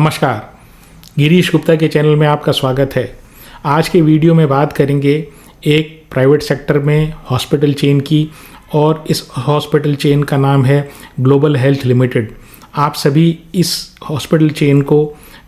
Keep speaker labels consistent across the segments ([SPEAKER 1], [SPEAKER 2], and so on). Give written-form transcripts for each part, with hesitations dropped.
[SPEAKER 1] नमस्कार, गिरीश गुप्ता के चैनल में आपका स्वागत है। आज के वीडियो में बात करेंगे एक प्राइवेट सेक्टर में हॉस्पिटल चेन की, और इस हॉस्पिटल चेन का नाम है ग्लोबल हेल्थ लिमिटेड। आप सभी इस हॉस्पिटल चेन को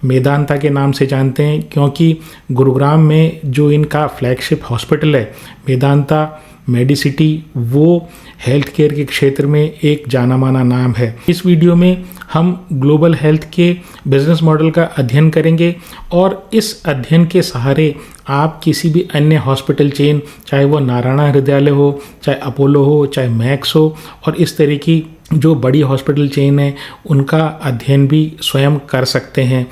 [SPEAKER 1] मेदांता के नाम से जानते हैं, क्योंकि गुरुग्राम में जो इनका फ्लैगशिप हॉस्पिटल है मेदांता मेडिसिटी, वो हेल्थ केयर के क्षेत्र में एक जाना माना नाम है। इस वीडियो में हम ग्लोबल हेल्थ के बिजनेस मॉडल का अध्ययन करेंगे, और इस अध्ययन के सहारे आप किसी भी अन्य हॉस्पिटल चेन, चाहे वो नारायणा हृदयालय हो, चाहे अपोलो हो, चाहे मैक्स हो, और इस तरह की जो बड़ी हॉस्पिटल चेन है उनका अध्ययन भी स्वयं कर सकते हैं।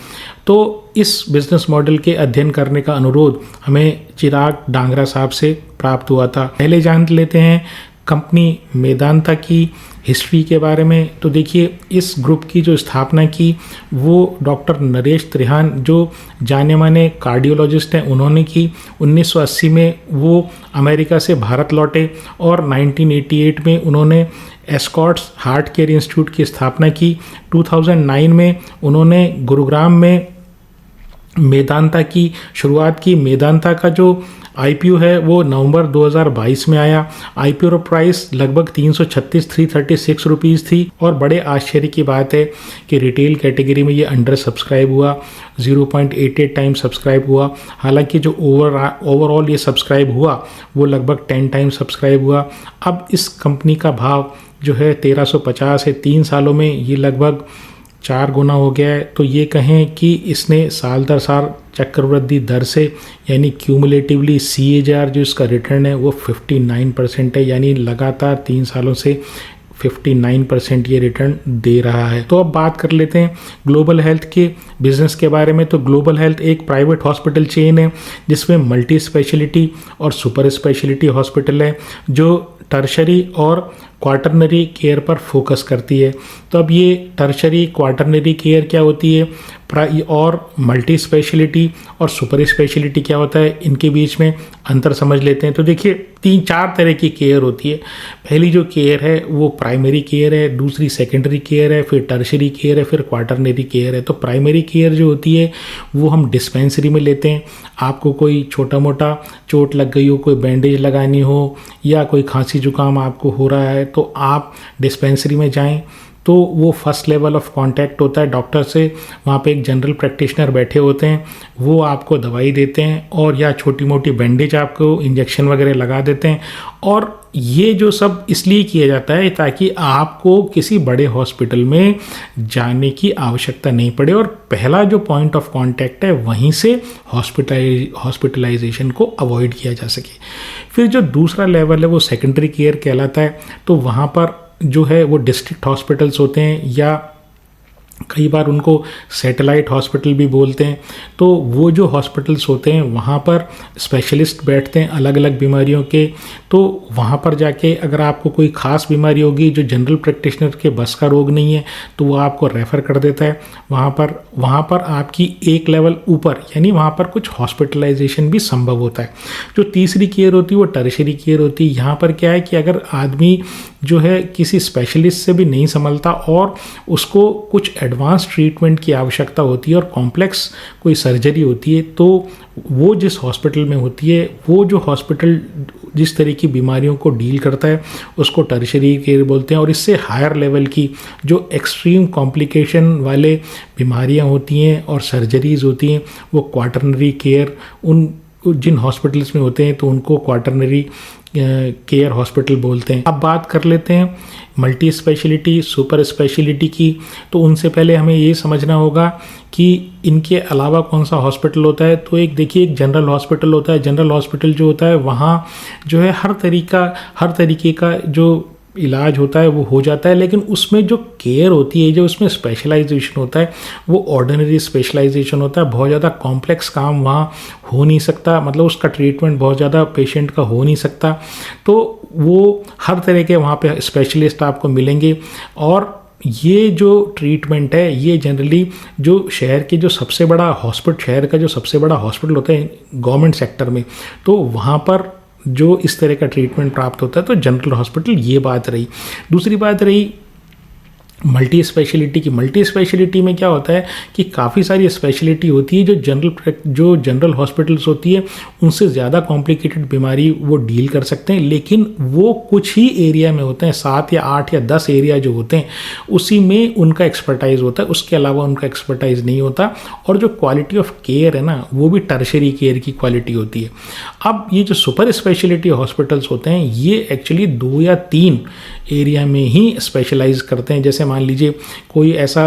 [SPEAKER 1] तो इस बिजनेस मॉडल के अध्ययन करने का अनुरोध हमें चिराग डांगरा साहब से प्राप्त हुआ था। पहले जान लेते हैं कंपनी मेदांता की हिस्ट्री के बारे में। तो देखिए, इस ग्रुप की जो स्थापना की वो डॉक्टर नरेश त्रिहान, जो जाने माने कार्डियोलॉजिस्ट हैं, उन्होंने की। 1980 में वो अमेरिका से भारत लौटे और 1988 में उन्होंने एस्कॉट्स हार्ट केयर इंस्टीट्यूट की स्थापना की। 2009 में उन्होंने गुरुग्राम में मेदांता की शुरुआत की। मेदांता का जो आईपीओ है वो नवंबर 2022 में आया। आईपीओ प्राइस लगभग 336 रुपीज़ थी, और बड़े आश्चर्य की बात है कि रिटेल कैटेगरी में ये अंडर सब्सक्राइब हुआ, 0.88 टाइम सब्सक्राइब हुआ। हालांकि जो ओवरऑल ये सब्सक्राइब हुआ वो लगभग 10 टाइम सब्सक्राइब हुआ। अब इस कंपनी का भाव जो है 1350 है। 3 सालों में ये लगभग 4 गुना हो गया है। तो ये कहें कि इसने साल दर साल चक्रवृद्धि दर से, यानी क्यूमुलेटिवली CAGR जो इसका रिटर्न है वो 59% है, यानी लगातार 3 सालों से 59% ये रिटर्न दे रहा है। तो अब बात कर लेते हैं ग्लोबल हेल्थ के बिजनेस के बारे में। तो ग्लोबल हेल्थ एक प्राइवेट हॉस्पिटल चेन है जिसमें मल्टी स्पेशलिटी और सुपर स्पेशलिटी हॉस्पिटल है, जो टर्शरी और क्वार्टरनरी केयर पर फोकस करती है। तो अब ये टर्शरी क्वार्टरनरी केयर क्या होती है, और मल्टी स्पेशलिटी और सुपर स्पेशलिटी क्या होता है, इनके बीच में अंतर समझ लेते हैं। तो देखिए, 3-4 तरह की केयर होती है। पहली जो केयर है वो प्राइमरी केयर है, दूसरी सेकेंडरी केयर है, फिर टर्शरी केयर है, फिर क्वार्टरनरी केयर है। तो प्राइमरी केयर जो होती है वो हम डिस्पेंसरी में लेते हैं। आपको कोई छोटा मोटा चोट लग गई हो, कोई बैंडेज लगानी हो, या कोई खांसी जुकाम आपको हो रहा है, तो आप डिस्पेंसरी में जाएं। तो वो फर्स्ट लेवल ऑफ कांटेक्ट होता है डॉक्टर से। वहाँ पे एक जनरल प्रैक्टिशनर बैठे होते हैं, वो आपको दवाई देते हैं, और या छोटी मोटी बैंडेज आपको इंजेक्शन वगैरह लगा देते हैं। और ये जो सब इसलिए किया जाता है ताकि आपको किसी बड़े हॉस्पिटल में जाने की आवश्यकता नहीं पड़े, और पहला जो पॉइंट ऑफ कांटेक्ट है वहीं से हॉस्पिटलाइजेशन को अवॉइड किया जा सके। फिर जो दूसरा लेवल है वो सेकेंडरी केयर कहलाता है। तो वहाँ पर जो है वो डिस्ट्रिक्ट हॉस्पिटल्स होते हैं, या कई बार उनको सैटेलाइट हॉस्पिटल भी बोलते हैं। तो वो जो हॉस्पिटल्स होते हैं वहाँ पर स्पेशलिस्ट बैठते हैं अलग अलग बीमारियों के। तो वहाँ पर जाके अगर आपको कोई ख़ास बीमारी होगी जो जनरल प्रैक्टिशनर के बस का रोग नहीं है, तो वो आपको रेफ़र कर देता है वहाँ पर आपकी एक लेवल ऊपर, यानी वहाँ पर कुछ हॉस्पिटलाइजेशन भी संभव होता है। जो तीसरी केयर होती है वो टर्शरी केयर होती है। यहाँ पर क्या है कि अगर आदमी जो है किसी स्पेशलिस्ट से भी नहीं संभलता और उसको कुछ एडवांस ट्रीटमेंट की आवश्यकता होती है और कॉम्प्लेक्स कोई सर्जरी होती है, तो वो जिस हॉस्पिटल में होती है, वो जो हॉस्पिटल जिस तरह की बीमारियों को डील करता है उसको टर्शरी केयर बोलते हैं। और इससे हायर लेवल की जो एक्सट्रीम कॉम्प्लिकेशन वाले बीमारियां होती हैं और सर्जरीज होती हैं वो क्वार्टरनरी केयर, उन जिन हॉस्पिटल्स में होते हैं तो उनको क्वार्टरनरी केयर हॉस्पिटल बोलते हैं। अब बात कर लेते हैं मल्टी स्पेशलिटी सुपर स्पेशलिटी की। तो उनसे पहले हमें ये समझना होगा कि इनके अलावा कौन सा हॉस्पिटल होता है। तो एक देखिए, एक जनरल हॉस्पिटल होता है। जनरल हॉस्पिटल जो होता है वहाँ जो है हर तरीके का जो इलाज होता है वो हो जाता है, लेकिन उसमें जो केयर होती है, जो उसमें स्पेशलाइजेशन होता है वो ऑर्डिनरी स्पेशलाइजेशन होता है। बहुत ज़्यादा कॉम्प्लेक्स काम वहाँ हो नहीं सकता, मतलब उसका ट्रीटमेंट बहुत ज़्यादा पेशेंट का हो नहीं सकता। तो वो हर तरह के वहाँ पे स्पेशलिस्ट आपको मिलेंगे। और ये जो ट्रीटमेंट है ये जनरली जो शहर के जो सबसे बड़ा हॉस्पिटल, शहर का जो सबसे बड़ा हॉस्पिटल होता है गवर्नमेंट सेक्टर में, तो वहाँ पर जो इस तरह का ट्रीटमेंट प्राप्त होता है तो जनरल हॉस्पिटल। ये बात रही। दूसरी बात रही मल्टी स्पेशलिटी में क्या होता है कि काफ़ी सारी स्पेशलिटी होती है जो जनरल हॉस्पिटल्स होती है उनसे ज़्यादा कॉम्प्लिकेटेड बीमारी वो डील कर सकते हैं, लेकिन वो कुछ ही एरिया में होते हैं, 7 या 8 या 10 एरिया जो होते हैं उसी में उनका एक्सपर्टाइज होता है, उसके अलावा उनका एक्सपर्टाइज नहीं होता। और जो क्वालिटी ऑफ केयर है ना वो भी टर्शरी केयर की क्वालिटी होती है। अब ये जो सुपर स्पेशलिटी हॉस्पिटल्स होते हैं ये एक्चुअली 2 या 3 एरिया में ही स्पेशलाइज करते हैं। जैसे मान लीजिए कोई ऐसा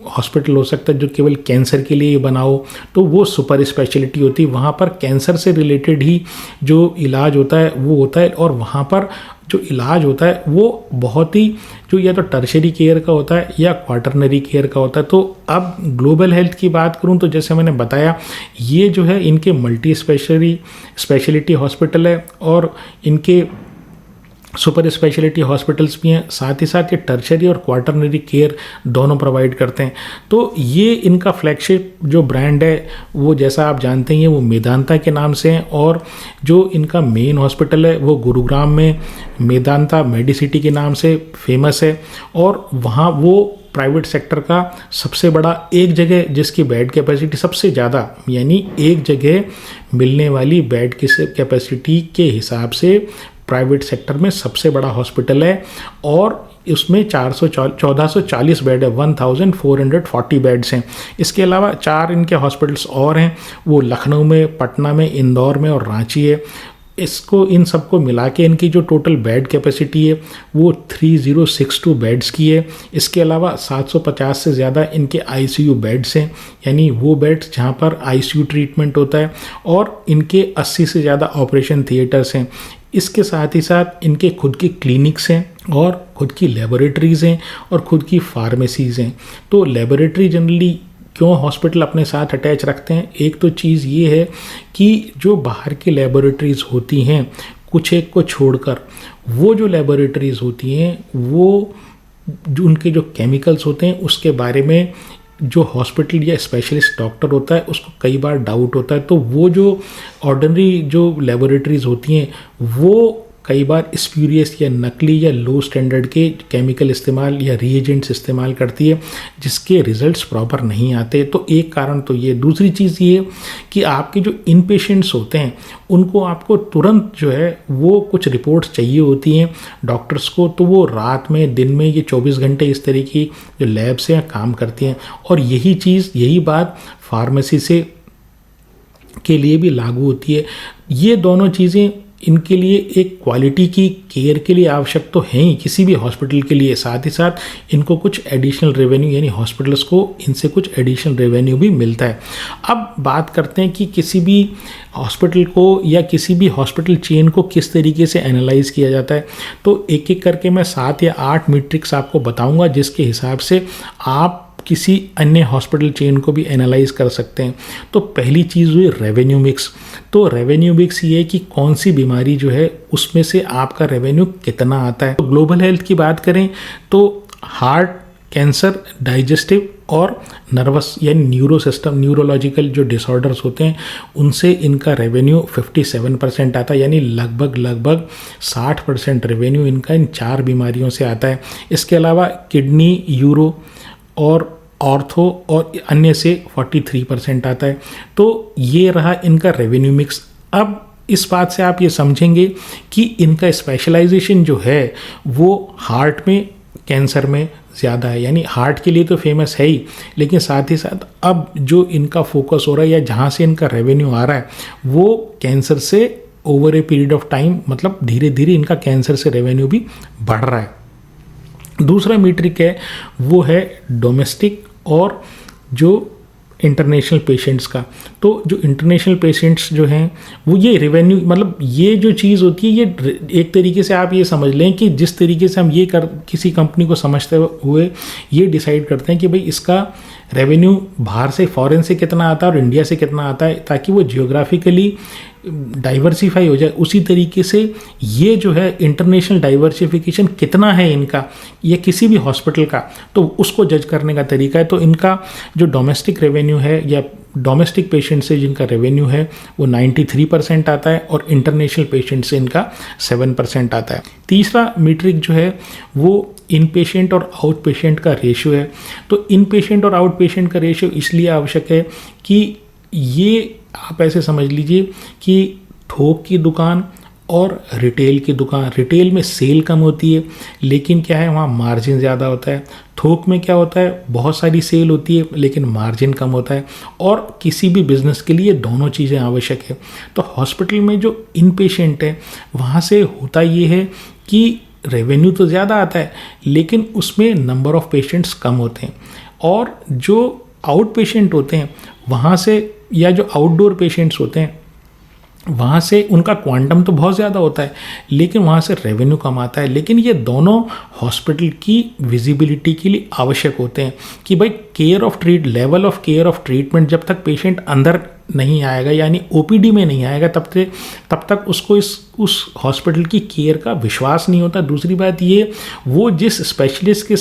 [SPEAKER 1] हॉस्पिटल हो सकता है जो केवल कैंसर के लिए बना हो, तो वो सुपर स्पेशलिटी होती है, वहाँ पर कैंसर से रिलेटेड ही जो इलाज होता है वो होता है। और वहाँ पर जो इलाज होता है वो बहुत ही जो या तो टर्शरी केयर का होता है या क्वाटरनरी केयर का होता है। तो अब ग्लोबल हेल्थ की बात करूं तो जैसे मैंने बताया ये जो है इनके मल्टी स्पेशलिटी हॉस्पिटल है और इनके सुपर स्पेशलिटी हॉस्पिटल्स भी हैं, साथ ही साथ ये टर्शरी और क्वाटरनरी केयर दोनों प्रोवाइड करते हैं। तो ये इनका फ्लैगशिप जो ब्रांड है वो जैसा आप जानते हैं वो मेदांता के नाम से हैं, और जो इनका मेन हॉस्पिटल है वो गुरुग्राम में मेदांता मेडिसिटी के नाम से फेमस है। और वहाँ वो प्राइवेट सेक्टर का सबसे बड़ा एक जगह जिसकी बेड कैपेसिटी सबसे ज़्यादा, यानी एक जगह मिलने वाली बेड की कैपेसिटी के हिसाब से प्राइवेट सेक्टर में सबसे बड़ा हॉस्पिटल है। और उसमें 1440 बेड है, 1440 बेड्स हैं। इसके अलावा 4 इनके हॉस्पिटल्स और हैं, वो लखनऊ में, पटना में, इंदौर में और रांची है। इन सबको मिला के इनकी जो टोटल बेड कैपेसिटी है वो 3062 बेड्स की है। इसके अलावा 750 से ज़्यादा इनके आईसीयू बेड्स हैं, यानी वो बेड्स जहाँ पर आईसीयू ट्रीटमेंट होता है, और इनके 80 से ज़्यादा ऑपरेशन थिएटर्स हैं। इसके साथ ही साथ इनके खुद की क्लिनिक्स हैं और खुद की लेबोरेटरीज़ हैं और खुद की फार्मेसीज़ हैं। तो लेबोरेटरी जनरली क्यों हॉस्पिटल अपने साथ अटैच रखते हैं, एक तो चीज़ ये है कि जो बाहर की लेबोरेटरीज़ होती हैं कुछ एक को छोड़कर, वो जो लेबोरेटरीज़ होती हैं वो जो उनके जो केमिकल्स होते हैं उसके बारे में जो हॉस्पिटल या स्पेशलिस्ट डॉक्टर होता है उसको कई बार डाउट होता है। तो वो जो ऑर्डिनरी जो लेबोरेटरीज़ होती हैं वो कई बार स्प्यूरियस या नकली या लो स्टैंडर्ड के केमिकल इस्तेमाल या रिएजेंट्स इस्तेमाल करती है जिसके रिजल्ट्स प्रॉपर नहीं आते। तो एक कारण तो ये, दूसरी चीज़ ये कि आपके जो इन पेशेंट्स होते हैं उनको आपको तुरंत जो है वो कुछ रिपोर्ट्स चाहिए होती हैं डॉक्टर्स को, तो वो रात में दिन में ये 24 घंटे इस तरह की जो लैब्स हैं काम करती हैं। और यही बात फार्मेसी से के लिए भी लागू होती है। ये दोनों चीज़ें इनके लिए एक क्वालिटी की केयर के लिए आवश्यक तो हैं ही किसी भी हॉस्पिटल के लिए, साथ ही साथ इनको कुछ एडिशनल रेवेन्यू, यानी हॉस्पिटल्स को इनसे कुछ एडिशनल रेवेन्यू भी मिलता है। अब बात करते हैं कि किसी भी हॉस्पिटल को या किसी भी हॉस्पिटल चेन को किस तरीके से एनालाइज किया जाता है। तो एक एक करके मैं 7 या 8 मैट्रिक्स आपको बताऊंगा जिसके हिसाब से आप किसी अन्य हॉस्पिटल चेन को भी एनालाइज कर सकते हैं। तो पहली चीज़ हुई रेवेन्यू मिक्स। तो रेवेन्यू मिक्स ये है कि कौन सी बीमारी जो है उसमें से आपका रेवेन्यू कितना आता है। तो ग्लोबल हेल्थ की बात करें तो हार्ट, कैंसर, डाइजेस्टिव और नर्वस यानी न्यूरोलॉजिकल जो डिसऑर्डर्स होते हैं उनसे इनका रेवेन्यू 57% आता है, यानी लगभग 60% रेवेन्यू इनका इन 4 बीमारियों से आता है। इसके अलावा किडनी, यूरो और ऑर्थो और अन्य से 43% आता है। तो ये रहा इनका रेवेन्यू मिक्स। अब इस बात से आप ये समझेंगे कि इनका स्पेशलाइजेशन जो है वो हार्ट में, कैंसर में ज़्यादा है, यानी हार्ट के लिए तो फेमस है ही, लेकिन साथ ही साथ अब जो इनका फोकस हो रहा है या जहाँ से इनका रेवेन्यू आ रहा है वो कैंसर से over a period of time, मतलब धीरे धीरे इनका कैंसर से रेवेन्यू भी बढ़ रहा है। दूसरा मीट्रिक है वो है डोमेस्टिक और जो इंटरनेशनल पेशेंट्स का। तो जो इंटरनेशनल पेशेंट्स जो हैं वो ये रेवेन्यू, मतलब ये जो चीज़ होती है ये एक तरीके से आप ये समझ लें कि जिस तरीके से हम किसी कंपनी को समझते हुए ये डिसाइड करते हैं कि भाई इसका रेवेन्यू बाहर से, फॉरेन से कितना आता है और इंडिया से कितना आता है, ताकि वो जियोग्राफिकली डाइवर्सिफाई हो जाए, उसी तरीके से ये जो है इंटरनेशनल डाइवर्सिफिकेशन कितना है इनका या किसी भी हॉस्पिटल का, तो उसको जज करने का तरीका है। तो इनका जो डोमेस्टिक रेवेन्यू है या डोमेस्टिक पेशेंट से जिनका रेवेन्यू है वो 93% आता है और इंटरनेशनल पेशेंट से इनका 7% आता है। तीसरा मीट्रिक जो है वो इन पेशेंट और आउट पेशेंट का रेशियो है। तो इन पेशेंट और आउट पेशेंट का रेशियो इसलिए आवश्यक है कि ये आप ऐसे समझ लीजिए कि थोक की दुकान और रिटेल की दुकान, रिटेल में सेल कम होती है लेकिन क्या है वहाँ मार्जिन ज़्यादा होता है। थोक में क्या होता है, बहुत सारी सेल होती है लेकिन मार्जिन कम होता है, और किसी भी बिजनेस के लिए दोनों चीज़ें आवश्यक है। तो हॉस्पिटल में जो इन पेशेंट है वहाँ से होता ये है कि रेवेन्यू तो ज़्यादा आता है लेकिन उसमें नंबर ऑफ़ पेशेंट्स कम होते हैं, और जो आउट पेशेंट होते हैं वहाँ से, या जो आउटडोर पेशेंट्स होते हैं वहाँ से उनका क्वांटम तो बहुत ज़्यादा होता है लेकिन वहाँ से रेवेन्यू कम आता है। लेकिन ये दोनों हॉस्पिटल की विजिबिलिटी के लिए आवश्यक होते हैं कि भाई level of care of treatment जब तक पेशेंट अंदर नहीं आएगा यानी ओपीडी में नहीं आएगा तब तक उसको उस हॉस्पिटल की केयर का विश्वास नहीं होता। दूसरी बात ये, वो जिस स्पेशलिस्ट के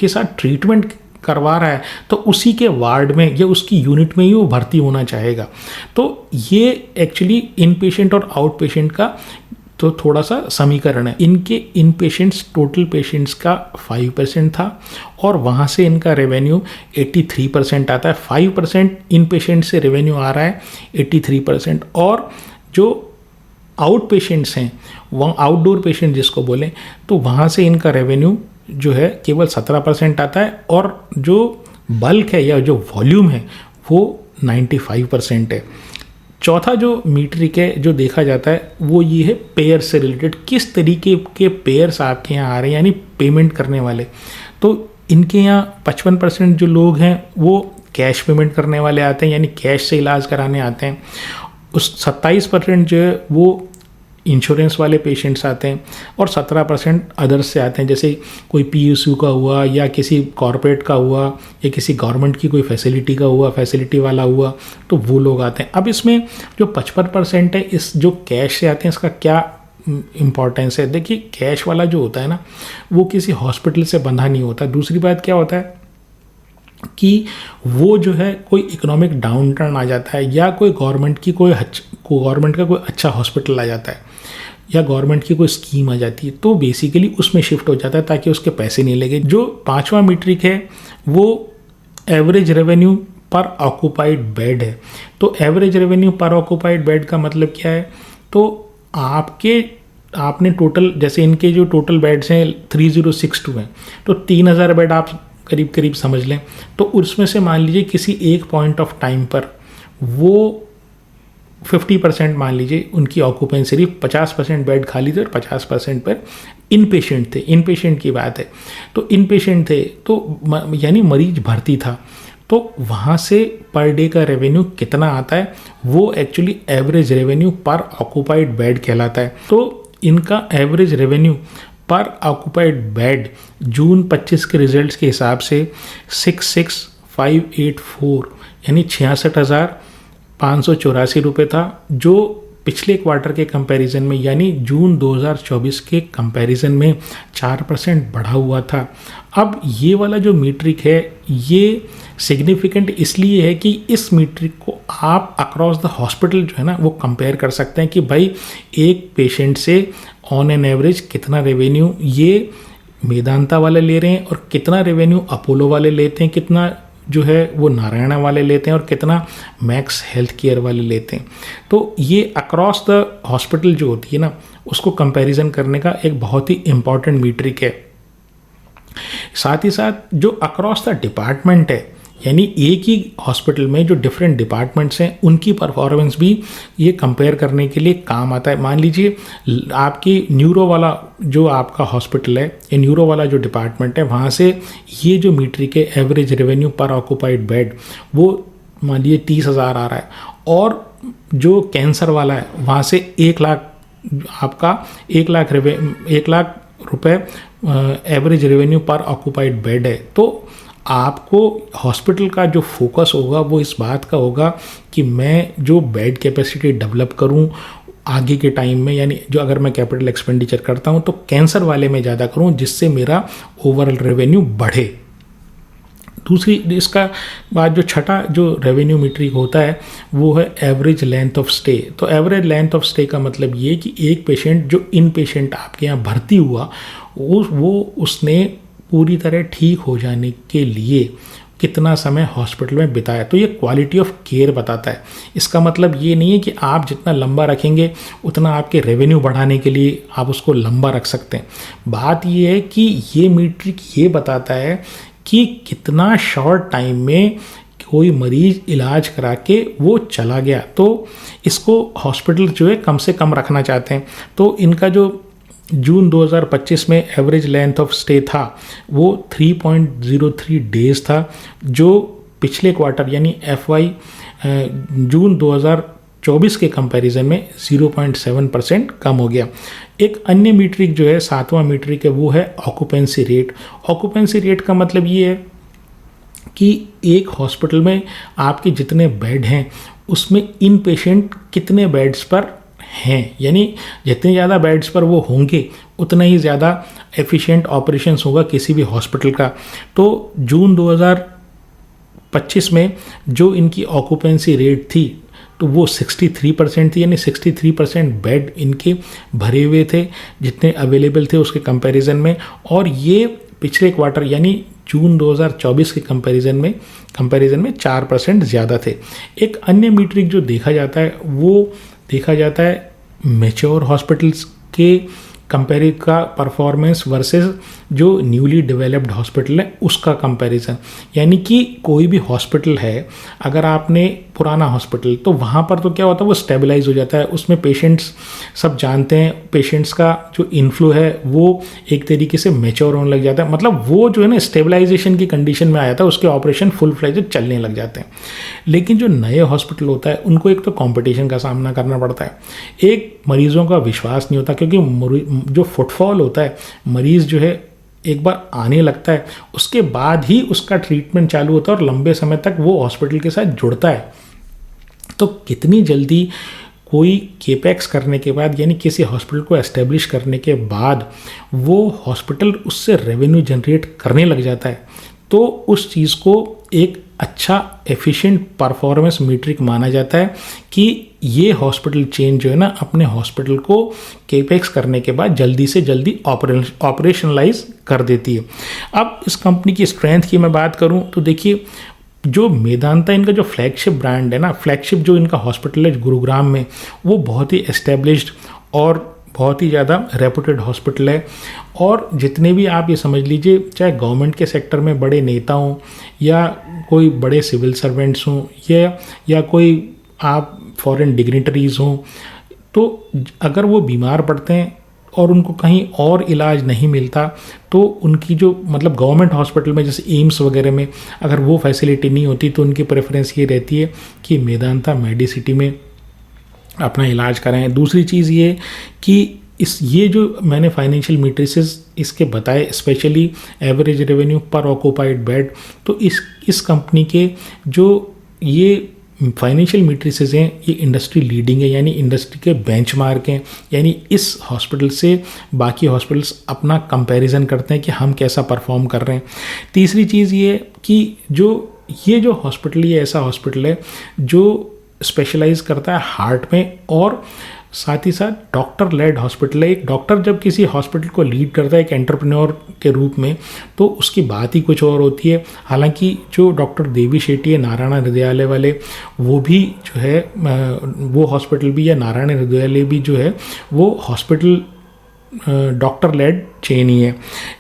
[SPEAKER 1] साथ ट्रीटमेंट करवा रहा है तो उसी के वार्ड में या उसकी यूनिट में ही वो भर्ती होना चाहेगा। तो ये एक्चुअली इन पेशेंट और आउट पेशेंट का तो थोड़ा सा समीकरण है। इनके इन पेशेंट्स टोटल पेशेंट्स का 5% था और वहाँ से इनका रेवेन्यू 83% आता है। 5% इन पेशेंट से रेवेन्यू आ रहा है 83%, और जो आउट पेशेंट्स हैं वहाँ आउटडोर पेशेंट जिसको बोलें तो वहाँ से इनका रेवेन्यू जो है केवल 17% आता है, और जो बल्क है या जो वॉल्यूम है वो 95% है। चौथा जो मीट्रिक है जो देखा जाता है वो ये है पेयर से रिलेटेड, किस तरीके के पेयर्स आपके यहाँ आ रहे हैं यानी पेमेंट करने वाले। तो इनके यहाँ 55% जो लोग हैं वो कैश पेमेंट करने वाले आते हैं यानी कैश से इलाज कराने आते हैं। उस 27% जो है वो इंश्योरेंस वाले पेशेंट्स आते हैं, और 17% अदर्स से आते हैं, जैसे कोई पीएसयू का हुआ या किसी कॉरपोरेट का हुआ या किसी गवर्नमेंट की कोई फैसिलिटी का हुआ, फैसिलिटी वाला हुआ, तो वो लोग आते हैं। अब इसमें जो 55% है इस जो कैश से आते हैं इसका क्या इम्पोर्टेंस है। देखिए कैश वाला जो होता है ना वो किसी हॉस्पिटल से बंधा नहीं होता। दूसरी बात क्या होता है कि वो जो है कोई इकोनॉमिक डाउन टर्न आ जाता है या कोई गवर्नमेंट का कोई अच्छा हॉस्पिटल आ जाता है या गवर्नमेंट की कोई स्कीम आ जाती है तो बेसिकली उसमें शिफ्ट हो जाता है ताकि उसके पैसे नहीं लगे। जो पांचवा मीट्रिक है वो average revenue per occupied bed है। तो average revenue per occupied bed का मतलब क्या है, तो आपने टोटल, जैसे इनके जो टोटल बेड्स हैं 3062 हैं, तो 3000 बेड आप करीब समझ लें। तो उसमें से मान लीजिए किसी एक पॉइंट ऑफ टाइम पर वो 50% मान लीजिए उनकी ऑक्यूपेंसी रही, 50% बेड खाली थे और 50% पर इन पेशेंट थे। इन पेशेंट की बात है, तो इन पेशेंट थे तो यानी मरीज भर्ती था, तो वहाँ से पर डे का रेवेन्यू कितना आता है वो actually average revenue per occupied bed कहलाता है। तो इनका average revenue per occupied bed June 25 के रिजल्ट्स के हिसाब से 66,584 यानी 66,584 रुपये था, जो पिछले क्वार्टर के कंपैरिजन में यानी जून 2024 के कंपैरिजन में 4% बढ़ा हुआ था। अब ये वाला जो मीट्रिक है ये सिग्निफिकेंट इसलिए है कि इस मीट्रिक को आप अक्रॉस द हॉस्पिटल जो है ना वो कंपेयर कर सकते हैं कि भाई एक पेशेंट से ऑन एन एवरेज कितना रेवेन्यू ये मेदांता वाले ले रहे हैं और कितना रेवेन्यू अपोलो वाले लेते हैं, कितना जो है वो नारायणा वाले लेते हैं और कितना मैक्स हेल्थ केयर वाले लेते हैं। तो ये अक्रॉस द हॉस्पिटल जो होती है ना उसको कंपैरिजन करने का एक बहुत ही इम्पॉर्टेंट मीट्रिक है। साथ ही साथ जो अक्रॉस द डिपार्टमेंट है यानी एक ही हॉस्पिटल में जो डिफरेंट डिपार्टमेंट्स हैं उनकी परफॉर्मेंस भी ये कंपेयर करने के लिए काम आता है। मान लीजिए आपकी न्यूरो वाला जो आपका हॉस्पिटल है या न्यूरो वाला जो डिपार्टमेंट है वहाँ से ये जो मीट्रिक है average revenue per occupied bed वो मान लीजिए 30,000 आ रहा है, और जो कैंसर वाला है वहाँ से 1 लाख आपका 1 लाख रुपए average revenue per occupied bed है। तो आपको हॉस्पिटल का जो फोकस होगा वो इस बात का होगा कि मैं जो बेड कैपेसिटी डेवलप करूं आगे के टाइम में, यानी जो अगर मैं कैपिटल एक्सपेंडिचर करता हूं तो कैंसर वाले में ज़्यादा करूं जिससे मेरा ओवरऑल रेवेन्यू बढ़े। दूसरी इसका बाद जो छठा जो रेवेन्यू मीट्रिक होता है वो है एवरेज लेंथ ऑफ स्टे। तो एवरेज लेंथ ऑफ स्टे का मतलब ये कि एक पेशेंट जो इन पेशेंट आपके यहाँ भर्ती हुआ वो उसने पूरी तरह ठीक हो जाने के लिए कितना समय हॉस्पिटल में बिताया। तो ये क्वालिटी ऑफ केयर बताता है। इसका मतलब ये नहीं है कि आप जितना लंबा रखेंगे उतना आपके रेवेन्यू बढ़ाने के लिए आप उसको लंबा रख सकते हैं। बात ये है कि ये मीट्रिक ये बताता है कि कितना शॉर्ट टाइम में कोई मरीज इलाज करा के वो चला गया, तो इसको हॉस्पिटल जो है कम से कम रखना चाहते हैं। तो इनका जो जून 2025 में एवरेज लेंथ ऑफ स्टे था वो 3.03 डेज था, जो पिछले क्वार्टर यानी FY जून 2024 के कंपैरिजन में 0.7% कम हो गया। एक अन्य मीट्रिक जो है 7वां मीट्रिक है वो है ऑक्यूपेंसी रेट। ऑक्यूपेंसी रेट का मतलब ये है कि एक हॉस्पिटल में आपके जितने बेड हैं उसमें इन पेशेंट कितने बेड्स पर हैं, यानी जितने ज़्यादा बेड्स पर वो होंगे उतना ही ज़्यादा एफिशिएंट ऑपरेशंस होगा किसी भी हॉस्पिटल का। तो जून 2025 में जो इनकी ऑक्यूपेंसी रेट थी तो वो 63% थी, यानी 63% बेड इनके भरे हुए थे जितने अवेलेबल थे उसके कंपैरिजन में। और ये पिछले क्वार्टर यानी जून 2024 के कंपैरिजन में 4% ज़्यादा थे। एक अन्य मीट्रिक जो देखा जाता है वो देखा जाता है मैच्योर हॉस्पिटल्स के कंपेयर का परफॉर्मेंस वर्सेस जो न्यूली डेवलप्ड हॉस्पिटल है उसका कंपैरिजन। यानी कि कोई भी हॉस्पिटल है, अगर आपने पुराना हॉस्पिटल, तो वहाँ पर तो क्या होता है वो स्टेबलाइज हो जाता है, उसमें पेशेंट्स सब जानते हैं, पेशेंट्स का जो इनफ्लो है वो एक तरीके से मैच्योर होने लग जाता है, मतलब वो जो है ना स्टेबलाइजेशन की कंडीशन में आ जाता है, उसके ऑपरेशन फुल फ्लेजेड चलने लग जाते हैं। लेकिन जो नए हॉस्पिटल होता है उनको एक तो कॉम्पिटिशन का सामना करना पड़ता है, एक मरीजों का विश्वास नहीं होता, क्योंकि जो फुटफॉल होता है, मरीज़ जो है एक बार आने लगता है उसके बाद ही उसका ट्रीटमेंट चालू होता है और लंबे समय तक वो हॉस्पिटल के साथ जुड़ता है। तो कितनी जल्दी कोई केपेक्स करने के बाद यानी किसी हॉस्पिटल को एस्टेब्लिश करने के बाद वो हॉस्पिटल उससे रेवेन्यू जनरेट करने लग जाता है, तो उस चीज़ को एक अच्छा एफिशिएंट परफॉर्मेंस मीट्रिक माना जाता है कि ये हॉस्पिटल चेन जो है ना अपने हॉस्पिटल को केपेक्स करने के बाद जल्दी से जल्दी ऑपरेशनलाइज कर देती है। अब इस कंपनी की स्ट्रेंथ की मैं बात करूं तो देखिए, जो मेदांता इनका जो फ्लैगशिप ब्रांड है ना, फ्लैगशिप जो इनका हॉस्पिटल है गुरुग्राम में, वो बहुत ही एस्टेब्लिश्ड और बहुत ही ज़्यादा रेपुटेड हॉस्पिटल है। और जितने भी आप ये समझ लीजिए, चाहे गवर्नमेंट के सेक्टर में बड़े नेता हों या कोई बड़े सिविल सर्वेंट्स हों या कोई आप फॉरेन डिग्निटरीज हों, तो अगर वो बीमार पड़ते हैं और उनको कहीं और इलाज नहीं मिलता तो उनकी जो मतलब गवर्नमेंट हॉस्पिटल में जैसे एम्स वगैरह में अगर वो फैसिलिटी नहीं होती तो उनकी प्रेफरेंस ये रहती है कि मेदांता मेडिसिटी में अपना इलाज कराएं। दूसरी चीज़ ये कि ये जो मैंने फाइनेंशियल मैट्रिसेस इसके बताए, specially average revenue per occupied bed, तो इस कंपनी के जो ये फाइनेंशियल मैट्रिसेस हैं ये इंडस्ट्री लीडिंग है, यानी इंडस्ट्री के बेंचमार्क हैं, यानी इस हॉस्पिटल से बाकी हॉस्पिटल्स अपना कंपैरिजन करते हैं कि हम कैसा परफॉर्म कर रहे हैं। तीसरी चीज़ ये कि ये जो हॉस्पिटल ये ऐसा हॉस्पिटल है जो स्पेशलाइज करता है हार्ट में, और साथ ही साथ डॉक्टर लेड हॉस्पिटल है। एक डॉक्टर जब किसी हॉस्पिटल को लीड करता है एक एंटरप्रेन्योर के रूप में, तो उसकी बात ही कुछ और होती है। हालांकि जो डॉक्टर देवी शेट्टी है नारायण हृदयालय वाले, वो भी जो है वो हॉस्पिटल भी या नारायण हृदयालय भी जो है वो हॉस्पिटल डॉक्टर लेड चेन ही है।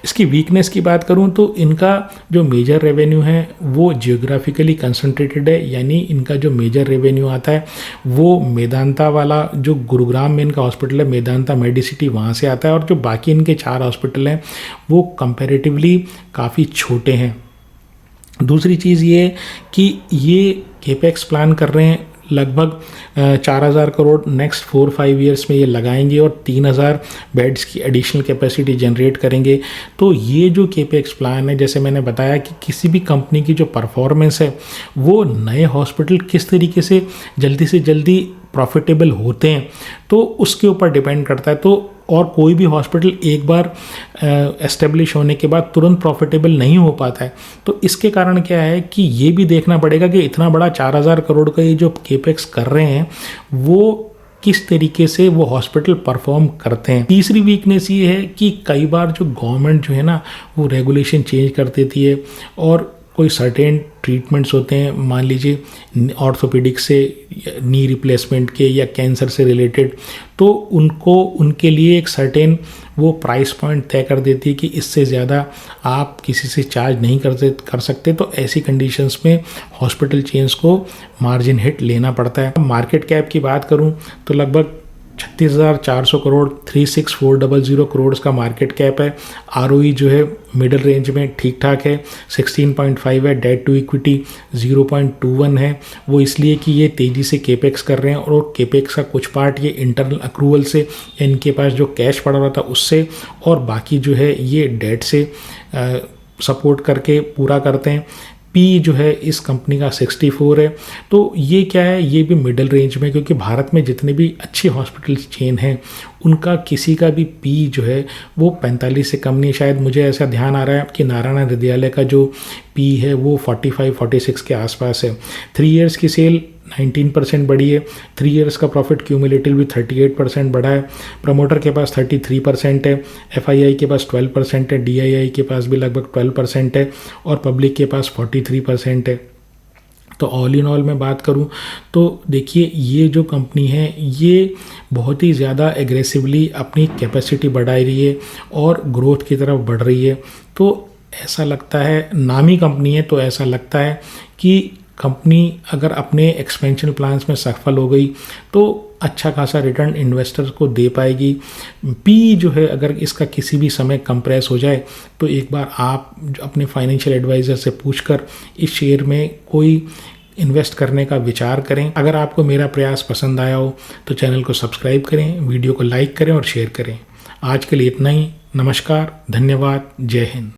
[SPEAKER 1] इसकी वीकनेस की बात करूं तो इनका जो मेजर रेवेन्यू है वो जियोग्राफिकली कंसंट्रेटेड है, यानी इनका जो मेजर रेवेन्यू आता है वो मेदांता वाला जो गुरुग्राम में इनका हॉस्पिटल है मेदांता मेडिसिटी, वहाँ से आता है, और जो बाकी इनके 4 हॉस्पिटल हैं वो कंपैरेटिवली काफ़ी छोटे हैं। दूसरी चीज़ ये कि ये केपेक्स प्लान कर रहे हैं लगभग 4,000 करोड़ नेक्स्ट 4-5 ईयर्स में ये लगाएंगे और 3,000 बेड्स की एडिशनल कैपेसिटी जनरेट करेंगे। तो ये जो केपेक्स प्लान है, जैसे मैंने बताया कि किसी भी कंपनी की जो परफॉर्मेंस है वो नए हॉस्पिटल किस तरीके से जल्दी प्रॉफिटेबल होते हैं तो उसके ऊपर डिपेंड करता है। तो और कोई भी हॉस्पिटल एक बार एस्टेब्लिश होने के बाद तुरंत प्रॉफिटेबल नहीं हो पाता है। तो इसके कारण क्या है कि ये भी देखना पड़ेगा कि इतना बड़ा 4,000 करोड़ का ये जो केपेक्स कर रहे हैं वो किस तरीके से वो हॉस्पिटल परफॉर्म करते हैं। तीसरी वीकनेस ये है कि कई बार जो गवर्नमेंट जो है ना वो रेगुलेशन चेंज कर देती है और कोई सर्टेन ट्रीटमेंट्स होते हैं, मान लीजिए ऑर्थोपेडिक से नी रिप्लेसमेंट के या कैंसर से रिलेटेड, तो उनको उनके लिए एक सर्टेन वो प्राइस पॉइंट तय कर देती है कि इससे ज़्यादा आप किसी से चार्ज नहीं कर सकते। तो ऐसी कंडीशंस में हॉस्पिटल चेन्स को मार्जिन हिट लेना पड़ता है। मार्केट कैप की बात करूं तो लगभग 36,400 करोड़ 36,400 करोड़ का मार्केट कैप है। आरओई जो है मिडिल रेंज में ठीक ठाक है, 16.5 है। डेट टू इक्विटी 0.21 है। वो इसलिए कि ये तेज़ी से केपेक्स कर रहे हैं और केपेक्स का कुछ पार्ट ये इंटरनल अक्रूवल से या इनके पास जो कैश पड़ा हुआ था उससे, और बाकी जो है ये डेट से सपोर्ट करके पूरा करते हैं। पी जो है इस कंपनी का 64 है। तो ये क्या है, ये भी मिडिल रेंज में, क्योंकि भारत में जितने भी अच्छे हॉस्पिटल चेन हैं उनका किसी का भी पी जो है वो 45 से कम नहीं है। शायद मुझे ऐसा ध्यान आ रहा है कि नारायण हृदयालय का जो पी है वो 45-46 के आसपास है। 3 इयर्स की सेल 19% बढ़ी है। 3 इयर्स का प्रॉफिट क्यूमुलेटिव भी 38% बढ़ा है। प्रमोटर के पास 33% है, एफआईआई के पास 12% है, डीआईआई के पास भी लगभग 12% है और पब्लिक के पास 43% है। तो ऑल इन ऑल मैं बात करूं तो देखिए ये जो कंपनी है ये बहुत ही ज़्यादा एग्रेसिवली अपनी कैपेसिटी बढ़ा रही है और ग्रोथ की तरफ बढ़ रही है। तो ऐसा लगता है, नामी कंपनी है तो ऐसा लगता है कि कंपनी अगर अपने एक्सपेंशन प्लान्स में सफल हो गई तो अच्छा खासा रिटर्न इन्वेस्टर्स को दे पाएगी। पी जो है अगर इसका किसी भी समय कंप्रेस हो जाए तो एक बार आप अपने फाइनेंशियल एडवाइज़र से पूछकर इस शेयर में कोई इन्वेस्ट करने का विचार करें। अगर आपको मेरा प्रयास पसंद आया हो तो चैनल को सब्सक्राइब करें, वीडियो को लाइक करें और शेयर करें। आज के लिए इतना ही। नमस्कार, धन्यवाद, जय हिंद।